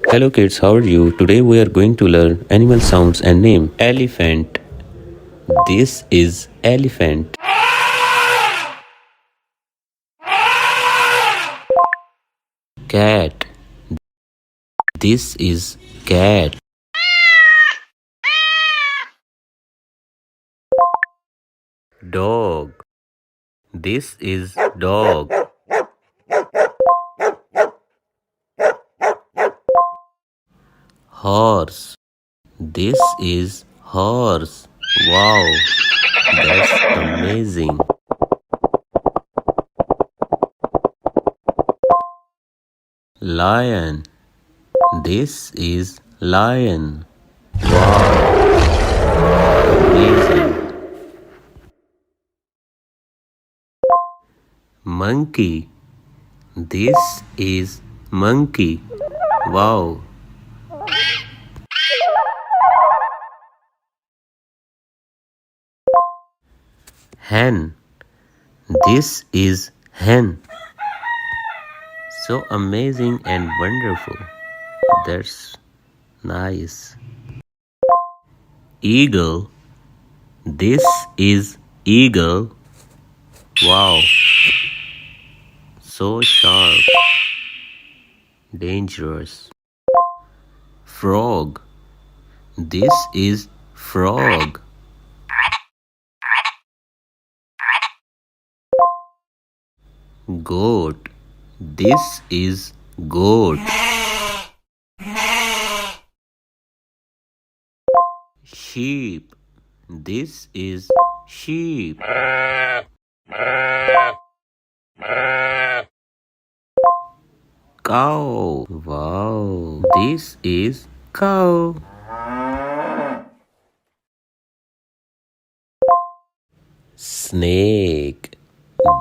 Hello kids, how are you? Today we are going to learn animal sounds and name. Elephant. This is elephant. Cat. This is cat. Dog. This is dog. Horse. This is horse. Wow, that's amazing. Lion. This is lion. Wow, amazing. Monkey. This is monkey. Wow. Hen. This is hen. So amazing and wonderful. That's nice. Eagle. This is eagle. Wow. So sharp. Dangerous. Frog. This is frog. Goat. This is goat. Sheep. This is sheep. Cow. Wow. This is cow. Snake.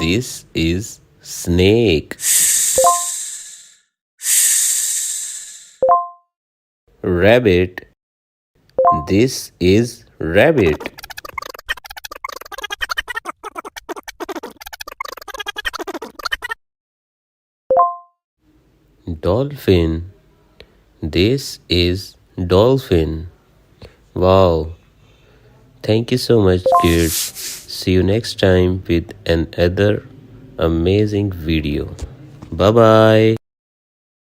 This is snake. Rabbit. This is rabbit. Dolphin. This is dolphin. Wow. Thank you so much, kids. See you next time with another amazing video. Bye bye.